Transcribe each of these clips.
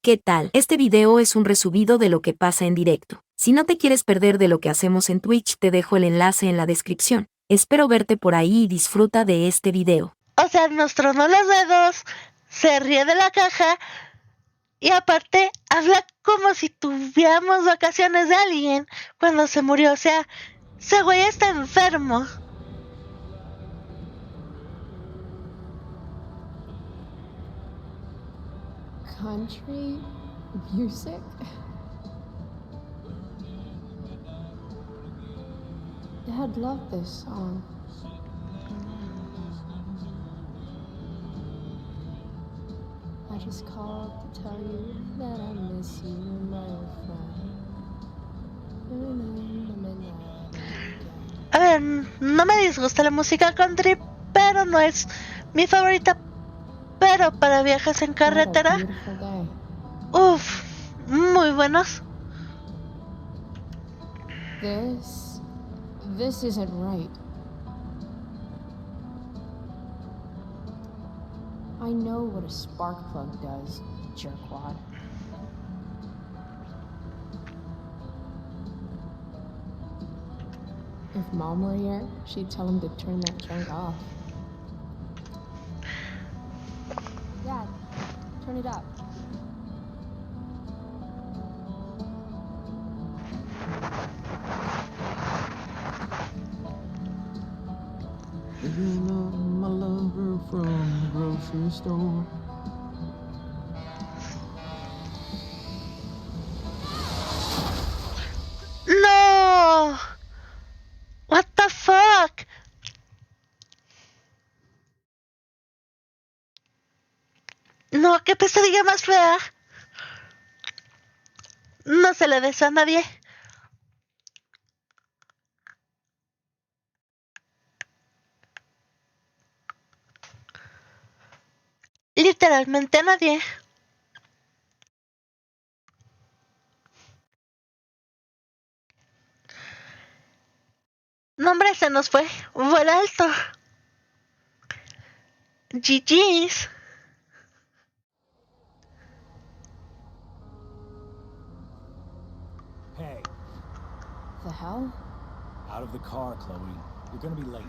¿Qué tal? Este video es un resubido de lo que pasa en directo. Si no te quieres perder de lo que hacemos en Twitch, te dejo el enlace en la descripción. Espero verte por ahí y disfruta de este video. O sea, nos tronó los dedos, se ríe de la caja y aparte habla como si tuviéramos vacaciones de alguien cuando se murió. O sea, ese güey está enfermo. Country music? Dad loved this song. I just called to tell you that I miss you, my old friend. A ver, no me disgusta la música country, pero no es mi favorita. Pero para viajes en carretera, uff, muy buenos. This isn't right. I know what a spark plug does, jerkwad. If Mom were here, she'd tell him to turn that junk off. Dad, turn it up. Picking up my lover from the grocery store. No! What the fuck? No, qué pesadilla más fea. No se le desea a nadie. Literalmente a nadie. No, hombre, se nos fue. Vuela alto. GG's. Hey. The hell? Out of the car, Chloe. You're gonna be late.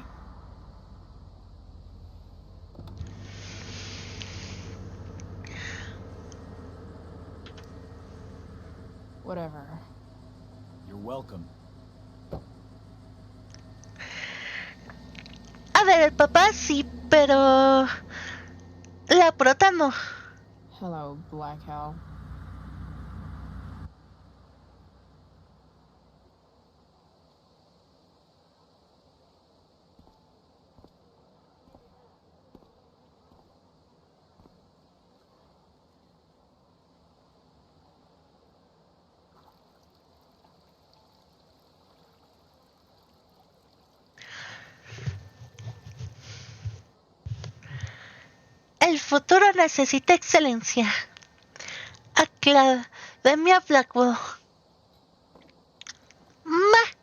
Whatever. You're welcome. A ver, el papá sí, pero la prota no. Hello, Black Hell. El futuro necesita excelencia. Academia Blackwood.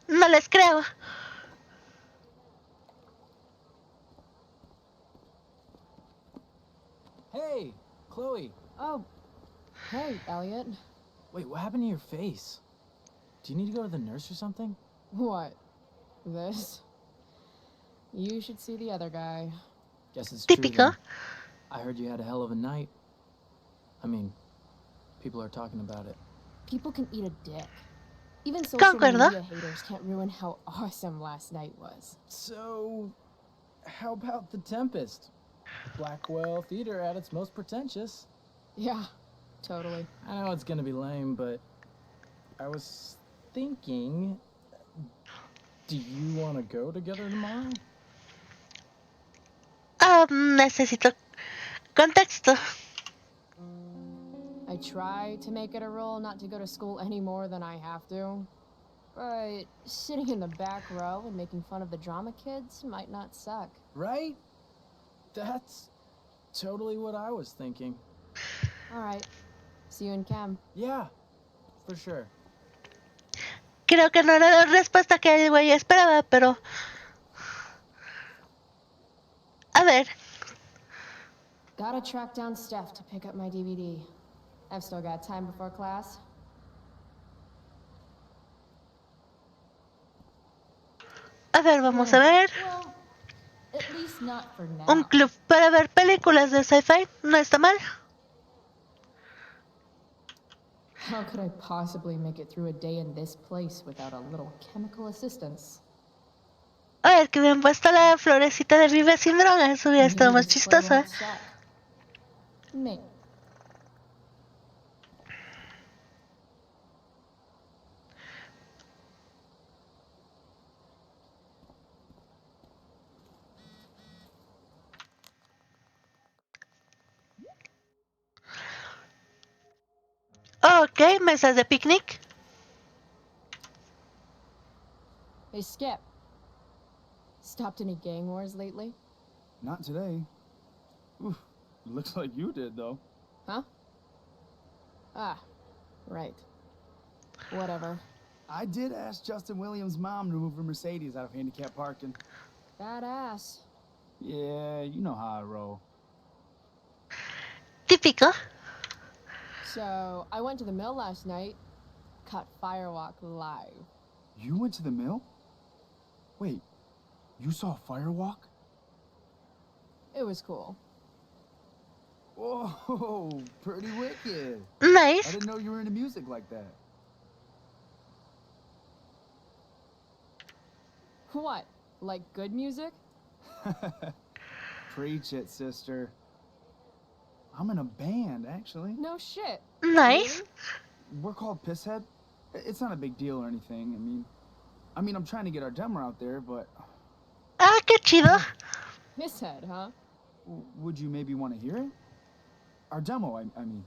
No les creo. Hey, Chloe. Oh, hey, Elliot. Wait, what happened to your face? Do you need to go to the nurse or something? What? This? You should see the other guy. Guess it's true Típico. then. I heard you had a hell of a night. I mean, people are talking about it. People can eat a dick. Even social Concuerdo. media haters can't ruin how awesome last night was. So, how about The Tempest? Blackwell Theater at its most pretentious. Yeah, totally. I know it's gonna be lame, but I was thinking, do you want to go together tomorrow? Necesito contexto. I try to make it a rule not to go to school any more than I have to. But sitting in the back row and making fun of the drama kids might not suck. Right? That's totally what I was thinking. Alright, see you in chem. Yeah, for sure. Creo que no era la respuesta que el güey esperaba, pero... A ver. Gotta track down Steph to pick up my DVD. I've still got time before class. A ver, vamos a ver. Well, at least not for now. Un club para ver películas de sci-fi. No está mal. How could I possibly make it through a day in this place without a little chemical assistance? A ver, que bien puesta la florecita de Vive sin drogas. Hubiera estado más Maybe this play chistosa. won't suck. Maybe. Ok, mesas de picnic. Hey, Skip. Stopped any gang wars lately? Not today. Oof, looks like you did, though. Huh? Ah, right. Whatever. I did ask Justin Williams' mom to move her Mercedes out of handicap parking. Badass. Yeah, you know how I roll. Típico. So, I went to the mill last night. Caught Firewalk live. You went to the mill? Wait, you saw Firewalk? It was cool. Whoa, pretty wicked. I Nice. didn't know you were into music like that. What? Like good music? Preach it, sister. I'm in a band, actually. No shit. Nice. We're called Pisshead. It's not a big deal or anything. I mean, I'm trying to get our demo out there, but Ah, qué chido. Misshead, huh? would you maybe want to hear it? Our demo, I mean.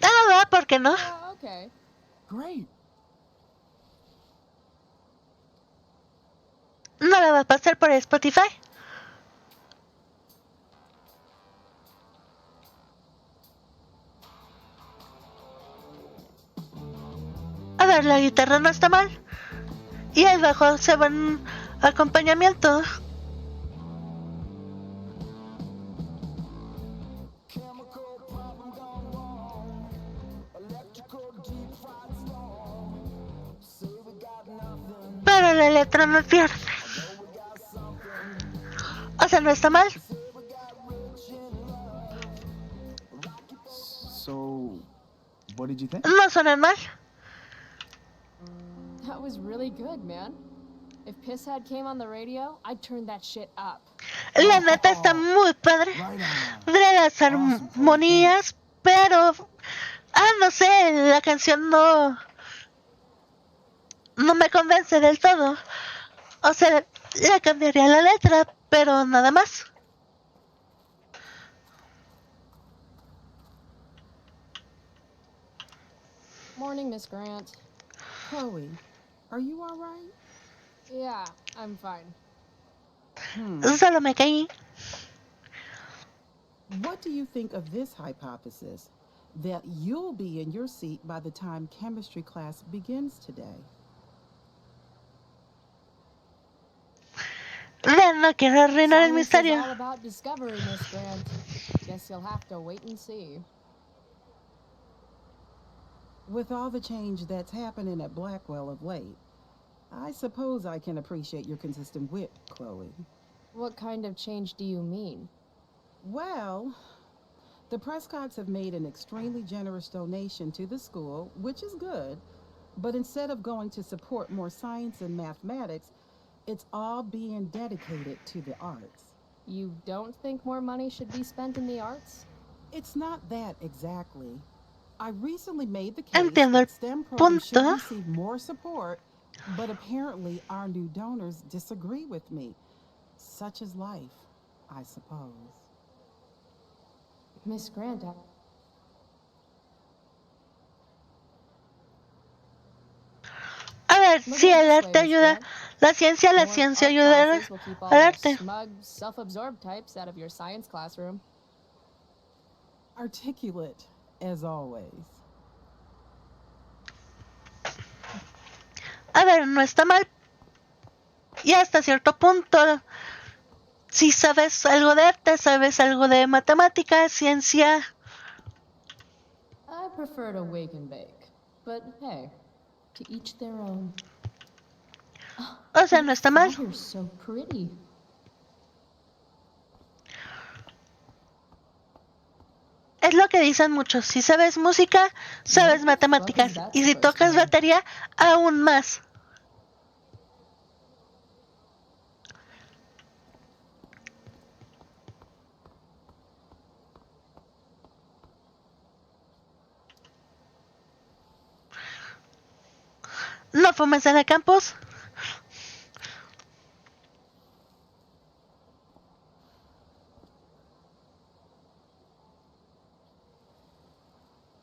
Ah, va, ¿por qué no? Yeah, okay. Great. ¿No la va a pasar por Spotify? A ver, la guitarra no está mal. Y el bajo se va en acompañamiento. Pero la letra me pierde. O sea, no está mal. So, what did you think? No suenan mal. That was really good, man. If Pisshead came on the radio, I'd turn that shit up. La neta está muy padre. Right on. De las armonías, pero... Ah, no sé, la canción no me convence del todo. O sea, le cambiaría la letra, pero nada más. Morning, Miss Grant. Chloe, are you all right? Yeah, I'm fine. Solo me caí. What do you think of this hypothesis? That you'll be in your seat by the time chemistry class begins today. Ven, no quiero arruinar el Science is misterio. all about discovery, Miss Grant. Guess you'll have to wait and see. With all the change that's happening at Blackwell of late, I suppose I can appreciate your consistent wit, Chloe. What kind of change do you mean? Well, the Prescotts have made an extremely generous donation to the school, which is good, but instead of going to support more science and mathematics, it's all being dedicated to the arts. You don't think more money should be spent in the arts? It's not that exactly. I recently made the case Entiendo el that STEM programs should punto. receive more support, but apparently our new donors disagree with me. Such is life, I suppose. Miss Grant, A ver, si el arte ayuda, la ciencia ayuda will keep all al the arte. smug, self-absorbed types out of your science classroom. Articulate, as always. A ver, no está mal. Y hasta cierto punto, si sabes algo de arte, sabes algo de matemática, ciencia, prefer to wake and bake. But hey, to each their own. O sea, no está mal. Fire's so pretty. Es lo que dicen muchos. Si sabes música, sabes matemáticas. Y si tocas batería, aún más. No fumes en el campus.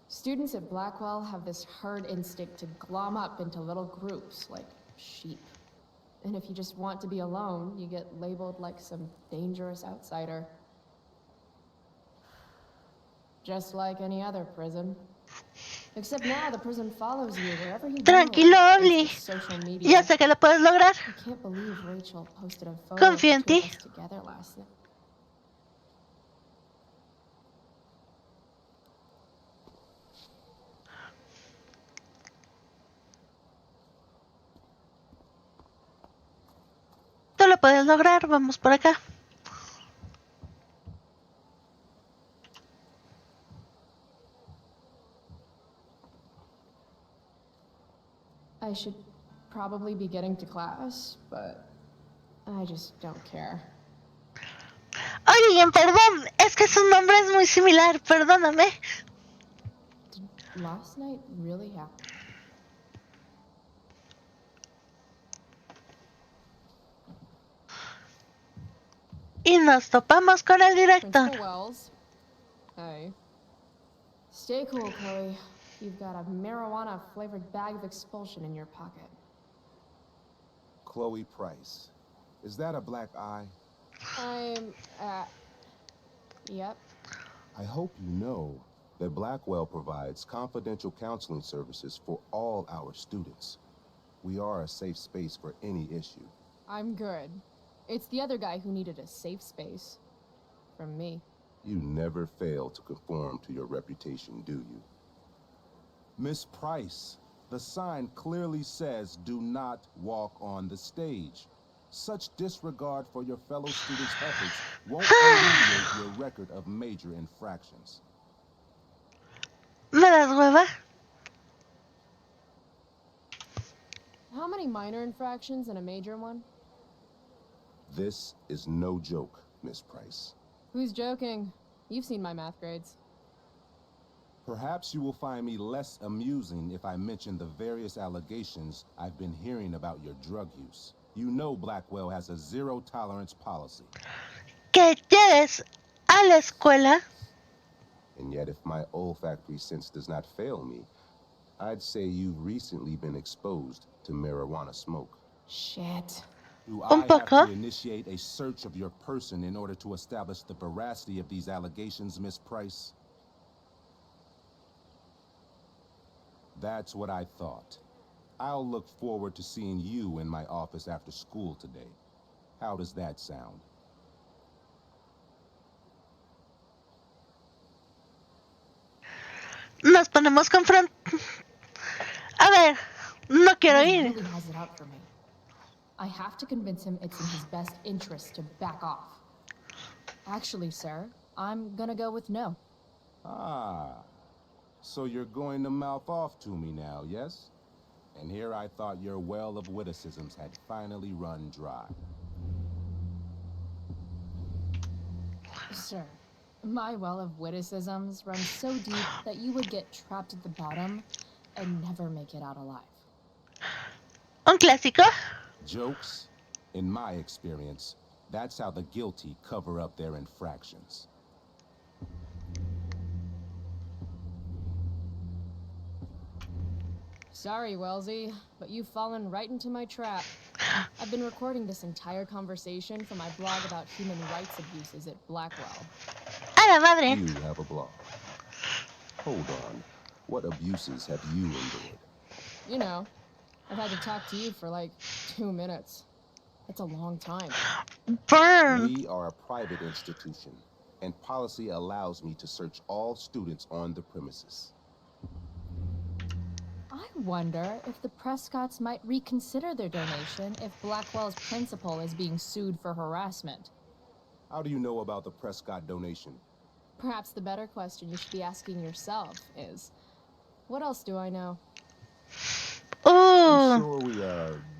Students at Blackwell have this herd instinct to glom up into little groups, like sheep. And if you just want to be alone, you get labeled like some dangerous outsider. Just like any other prison. Except now the prison follows you wherever you go. Tranquilo, Obli. Social media. Ya sé que lo puedes lograr. I can't believe Rachel posted a photo Confío en of the two ti. of us together last night. Tú lo puedes lograr. Vamos por acá. I should probably be getting to class, but I just don't care. Oye, perdón. Es que su nombre es muy similar. Perdóname. Did last night really happen? Y nos topamos con el director. Principal Wells. Hey. Stay cool, Chloe. You've got a marijuana-flavored bag of expulsion in your pocket. Chloe Price. Is that a black eye? Yep. I hope you know that Blackwell provides confidential counseling services for all our students. We are a safe space for any issue. I'm good. It's the other guy who needed a safe space. From me. You never fail to conform to your reputation, do you? Miss Price, the sign clearly says do not walk on the stage. Such disregard for your fellow students' efforts won't alleviate your record of major infractions. ¿Me das hueva? How many minor infractions and a major one? This is no joke, Miss Price. Who's joking? You've seen my math grades. Perhaps you will find me less amusing if I mention the various allegations I've been hearing about your drug use. You know Blackwell has a zero-tolerance policy. Que lleves a la escuela. And yet, if my olfactory sense does not fail me, I'd say you've recently been exposed to marijuana smoke. Shit. Do Un I have poco. to initiate a search of your person in order to establish the veracity of these allegations, Miss Price? That's what I thought. I'll look forward to seeing you in my office after school today. How does that sound? Nos ponemos A ver, no quiero He ir. really has it out for me. I have to convince him it's in his best interest to back off. Actually, sir, I'm gonna go with no. Ah, so you're going to mouth off to me now, yes? And here I thought your well of witticisms had finally run dry. Sir, my well of witticisms runs so deep that you would get trapped at the bottom and never make it out alive. Un clásico. Jokes? In my experience, that's how the guilty cover up their infractions. Sorry, Wellesley, but you've fallen right into my trap. I've been recording this entire conversation for my blog about human rights abuses at Blackwell. A la madre. You have a blog. Hold on. What abuses have you endured? You know, I've had to talk to you for like 2 minutes. That's a long time. Burn. We are a private institution, and policy allows me to search all students on the premises. I wonder if the Prescotts might reconsider their donation if Blackwell's principal is being sued for harassment. How do you know about the Prescott donation? Perhaps the better question you should be asking yourself is, what else do I know? I'm Uh, sure we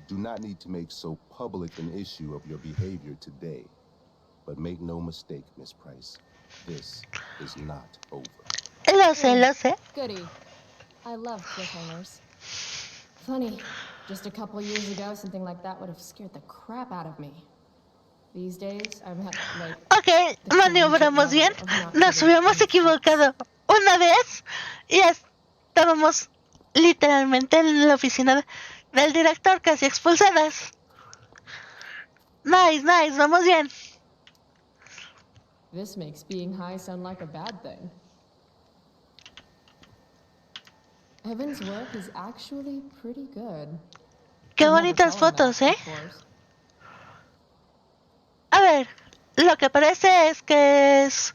do not need to make so public an issue of your behavior today. But make no mistake, Miss Price, this is not over. lo sé, lo sé. Goody. I love cliffhangers. Funny, just a couple years ago, something like that would have scared the crap out of me. These days, I'm at, like, Ok, maniobramos bien. Nos habíamos equivocado una vez y estábamos literalmente en la oficina del director, casi expulsadas. Nice, nice, vamos bien. This makes being high sound like a bad thing. Evan's work is actually pretty good. Qué I'd never bonitas tell him fotos, that, ¿eh? of course. A ver, lo que parece es que es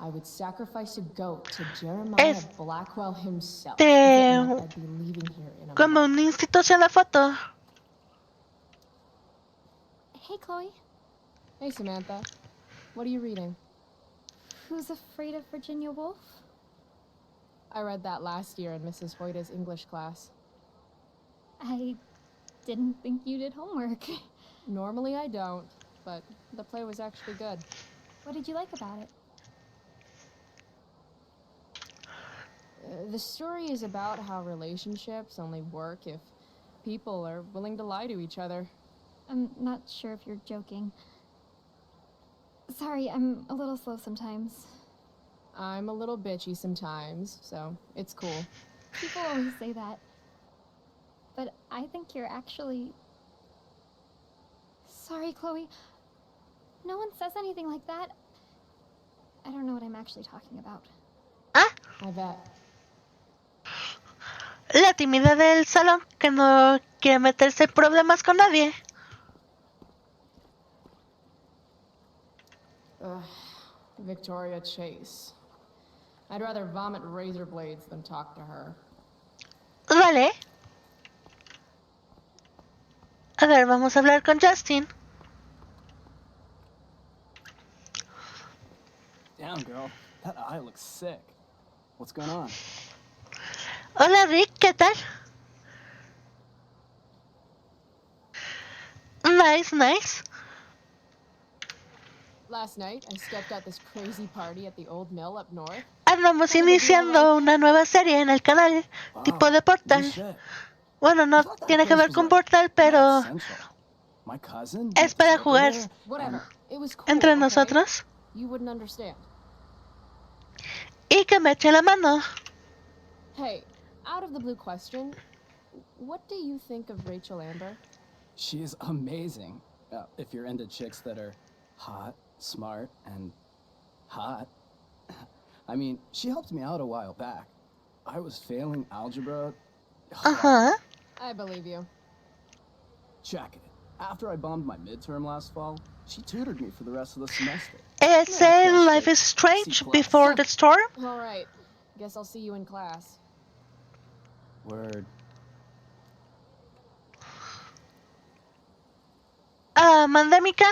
I would sacrifice a goat to Jeremiah Es- Blackwell himself if it meant I'd be leaving here in a como month. una institución la foto. Hey, Chloe. Hey, Samantha. What are you reading? Who's Afraid of Virginia Woolf? I read that last year in Mrs. Hoyta's English class. I didn't think you did homework. Normally I don't, but the play was actually good. What did you like about it? The story is about how relationships only work if people are willing to lie to each other. I'm not sure if you're joking. Sorry, I'm a little slow sometimes. I'm a little bitchy sometimes, so it's cool. People always say that. But I think you're actually... Sorry, Chloe. No one says anything like that. I don't know what I'm actually talking about. Ah, I bet. la tímida del salón que no quiere meterse en problemas con nadie. Ugh, Victoria Chase. I'd rather vomit razor blades than talk to her. Vale. A ver, vamos a hablar con Justin. Damn, girl. That eye looks sick. What's going on? Hola, Rick, ¿qué tal? Nice, nice. Last night, I stepped at this crazy party at the old mill up north. Andamos iniciando una nueva serie en el canal, tipo de Portal. No shit. Bueno, no tiene que ver con Portal, pero My cousin? es para jugar Whatever. It was cool, entre okay? nosotros. You wouldn't understand. Y que me eche la mano. Hey, out of the blue question, what do you think of Rachel Amber? She is amazing. If you're into chicks that are hot, smart, and hot. I mean, she helped me out a while back. I was failing algebra. Ajá. I believe you. Check it. After I bombed my midterm last fall, she tutored me for the rest of the semester. Ese Life is Strange Before the Storm. All right. Guess I'll see you in class. Word. Ah, Mandémica.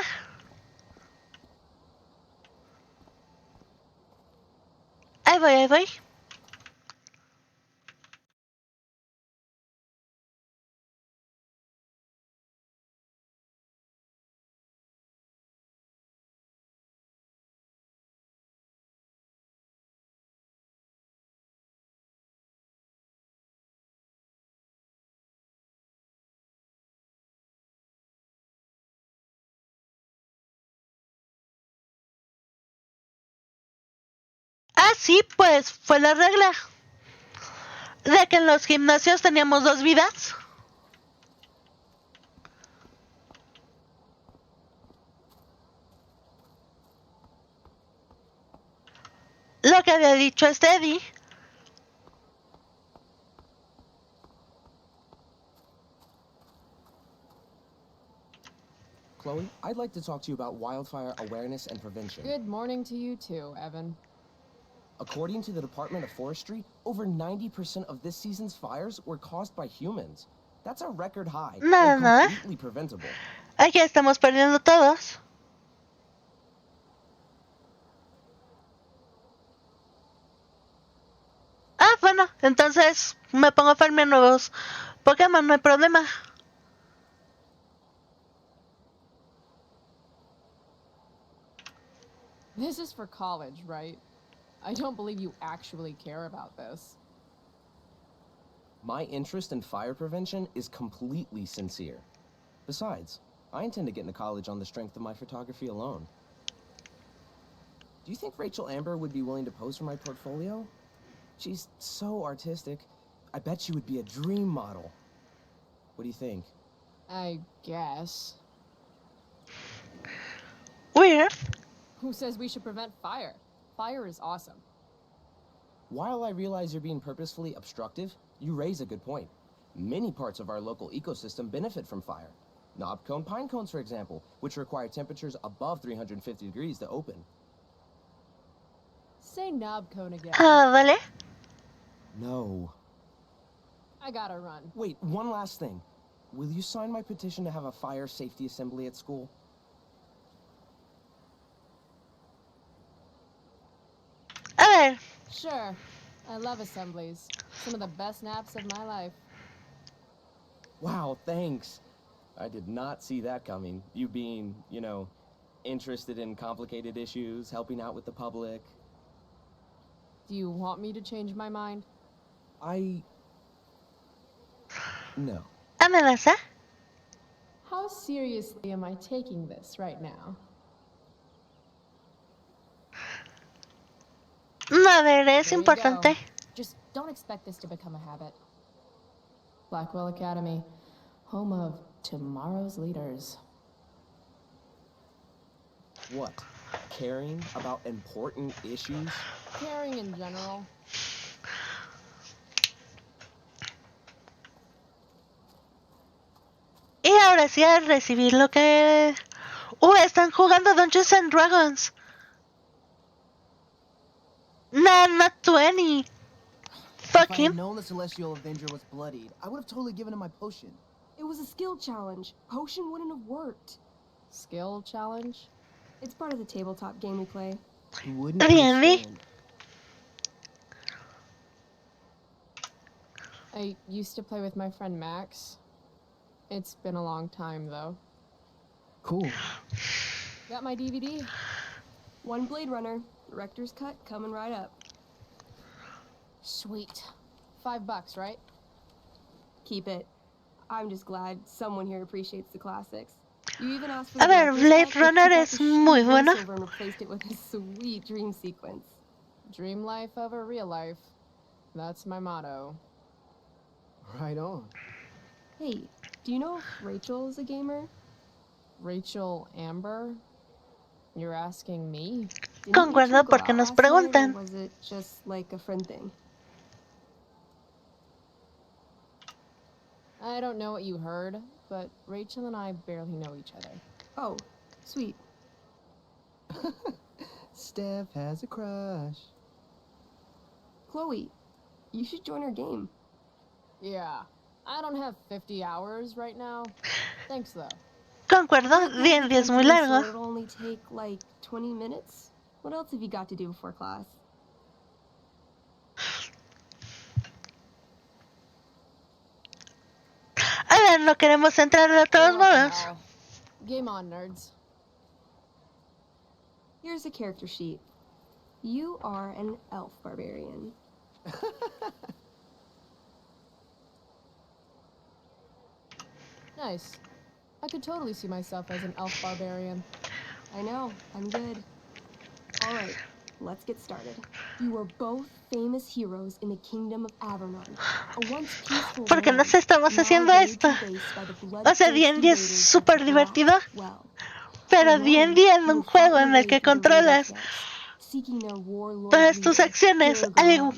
Ahí voy, ahí voy. Ah, sí, pues fue la regla de que en los gimnasios teníamos dos vidas. Lo que había dicho Eddie. Chloe, I'd like to talk to you about wildfire awareness and prevention. Good morning to you too, Evan. According to the Department of Forestry, over 90% of this season's fires were caused by humans. That's a record high Nada, and nada. completely preventable. Aquí estamos perdiendo todos. Ah, bueno, entonces me pongo a farmear nuevos Pokémon, no hay problema. This is for college, right? I don't believe you actually care about this. My interest in fire prevention is completely sincere. Besides, I intend to get into college on the strength of my photography alone. Do you think Rachel Amber would be willing to pose for my portfolio? She's so artistic. I bet she would be a dream model. What do you think? I guess. Weird. Who says we should prevent fire? Fire is awesome. While I realize you're being purposefully obstructive, you raise a good point. Many parts of our local ecosystem benefit from fire. Knobcone pine cones, for example, which require temperatures above 350 degrees to open. Say knob cone again. Ah, vale. No. I gotta run. Wait, one last thing. Will you sign my petition to have a fire safety assembly at school? A ver, Sure. I love assemblies. Some of the best naps of my life. Wow, thanks. I did not see that coming. You being, you know, interested in complicated issues, helping out with the public. Do you want me to change my mind? No. amenaza. How seriously am I taking this right now? A ver, es There you importante. go. Just don't expect this to become a habit. Blackwell Academy, home of tomorrow's leaders. What? Caring about important issues? Caring in general. Y ahora sí a recibir lo que... están jugando Dungeons and Dragons. Nah, not 20. If I had Fucking. known the Celestial Avenger was bloodied, I would have totally given him my potion. It was a skill challenge. Potion wouldn't have worked. Skill challenge? It's part of the tabletop game we play. You wouldn't Really? understand. I used to play with my friend Max. It's been a long time, though. Cool. Got my DVD? One Blade Runner, director's cut, coming right up. Sweet. $5, right? Keep it. I'm just glad someone here appreciates the classics. You even asked for A the ver, director's Blade cut, Runner but you got es the shitty muy buena. voiceover and replaced it with a sweet dream sequence. Dream life over real life. That's my motto. Right on. Hey, do you know if Rachel is a gamer? Rachel Amber? You're asking me? Didn't Concuerdo Rachel go porque out nos last night, or preguntan. was it just like a friend thing? I don't know what you heard, but Rachel and I barely know each other. Oh, sweet. Steph has a crush. Chloe, you should join our game. Yeah, I don't have 50 hours right now. Thanks, though. Concuerdo, D&D es muy So largo. it'll only take like 20 minutes? What else have you got to do before class? A ver, no queremos entrar de todos What the modos. hell? Game on, nerds. Here's a character sheet. You are an elf barbarian. Nice. I could totally see myself as an elf barbarian. I know, I'm good. Alright, let's get started. You were both famous heroes in the kingdom of Avernon. A once peaceful ¿Por qué land, nos estamos now haciendo laid esto? to waste by the O sea, bloodthirsty D&D es raiders of súper the divertido, Blackwell. pero For D&D now, es un you'll juego fight en your el way que through the raiders' controlas ranks, seeking their warlord todas tus leader, acciones Gilligan,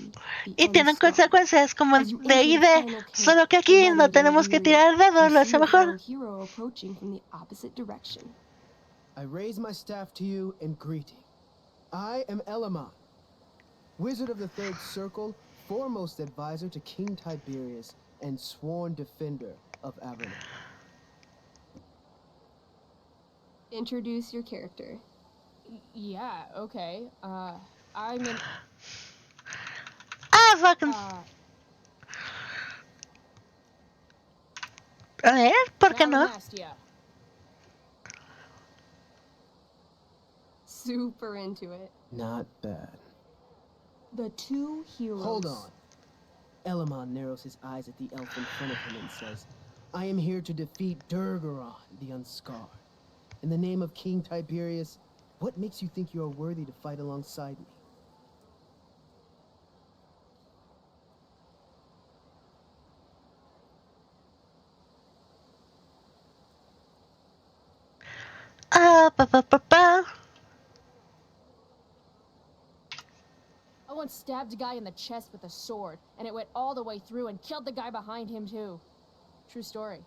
the y tienen Unscarred. consecuencias como As you de enter the ID, final cave, solo que aquí no weathered and tenemos que weary, tirar dados, you lo see hace your mejor. fellow hero approaching from the opposite direction. I raise my staff to you in greeting. I am Elamon. Wizard of the Third Circle, foremost advisor to King Tiberius, and sworn defender of Averno. Introduce your character. Yeah, okay. I'm in... Ah, fucking. A ver, ¿por qué no? Calamastia. Super into it. Not bad. The two heroes. Hold on. Elamon narrows his eyes at the elf in front of him and says, I am here to defeat Durgaron, the Unscarred. In the name of King Tiberius, what makes you think you are worthy to fight alongside me? Pa. I once stabbed a guy in the chest with a sword, and it went all the way through and killed the guy behind him too. True story.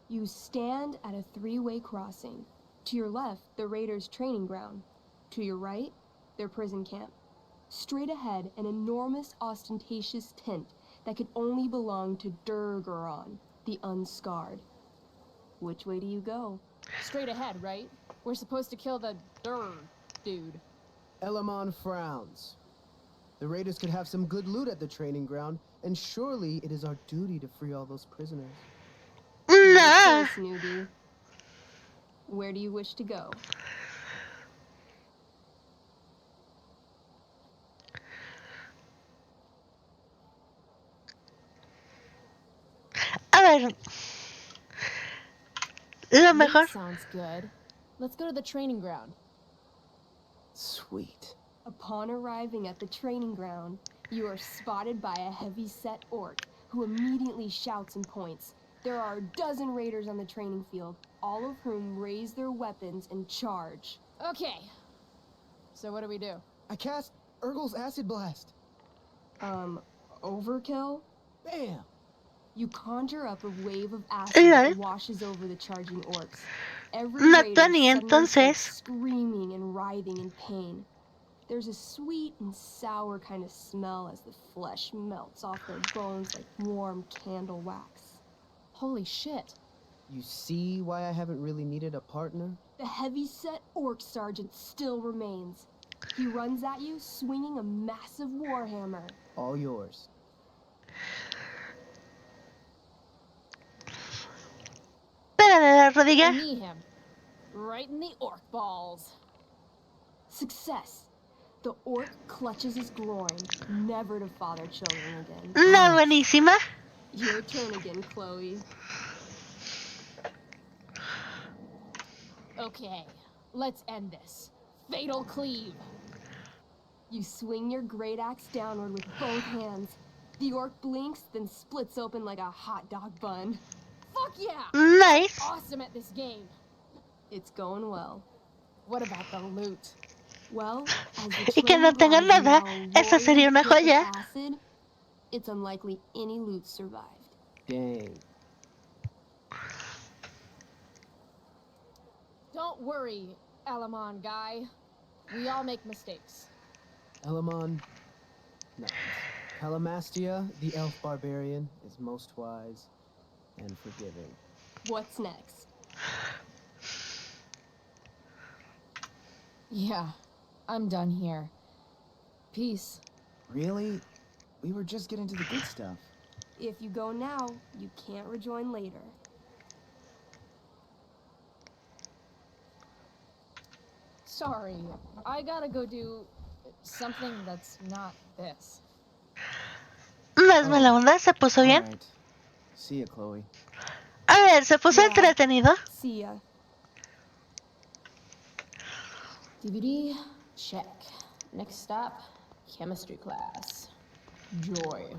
You stand at a three-way crossing. To your left, the raiders' training ground. To your right, their prison camp. Straight ahead, an enormous, ostentatious tent that could only belong to Durgaron, the Unscarred. Which way do you go? Straight ahead, right? We're supposed to kill the dude. Elamon frowns. The raiders could have some good loot at the training ground, and surely it is our duty to free all those prisoners. Nah. Snoopy. Where do you wish to go? A ver. Lo mejor. Sounds good. Let's go to the training ground. Sweet. Upon arriving at the training ground, you are spotted by a heavy-set orc who immediately shouts and points. There are a dozen raiders on the training field, all of whom raise their weapons and charge. Okay. So what do we do? I cast Urgel's Acid Blast. Overkill? Bam! You conjure up a wave of acid Lol. that washes over the charging orcs. Every No, raider Tony, suddenly entonces. starts screaming and writhing in pain. There's a sweet and sour kind of smell as the flesh melts off their bones like warm candle wax. Holy shit. You see why I haven't really needed a partner? The heavy-set orc sergeant still remains. He runs at you, swinging a massive warhammer. All yours. Pégale la I rodilla. knee him. Right in the orc balls. Success. The orc clutches his groin, never to father children again. La buenísima. Your turn again, Chloe. Okay, let's end this. Fatal cleave. You swing your great axe downward with both hands. The orc blinks, then splits open like a hot dog bun. Fuck yeah! Nice. Awesome at this game. It's going well. What about the loot? Well, as the Y que no training tengan ground is nada, now esa sería una loaded with joya. acid, it's unlikely any loot survived. Dang. Don't worry, Elamon guy. We all make mistakes. Elamon nods. Calamastia, the elf barbarian, is most wise and forgiving. What's next? Yeah, I'm done here. Peace. Really? We were just getting to the good stuff. If you go now, you can't rejoin later. Sorry, I gotta go do something that's not this. Más mala onda, se puso bien. Alright. See ya, Chloe. A ver, se puso Yeah. entretenido. See ya. DVD, check. Next stop, chemistry class. Joy.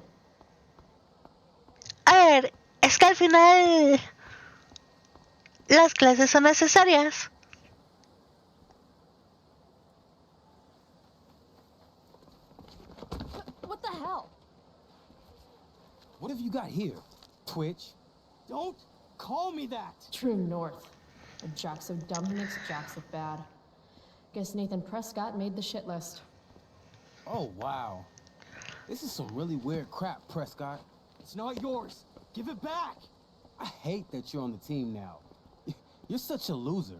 A ver, es que al final las clases son necesarias. What the hell? What have you got here? Twitch? Don't call me that! True north. A jocks of dumb makes jocks look bad. Guess Nathan Prescott made the shit list. Oh, wow. This is some really weird crap, Prescott. It's not yours. Give it back. I hate that you're on the team now. You're such a loser.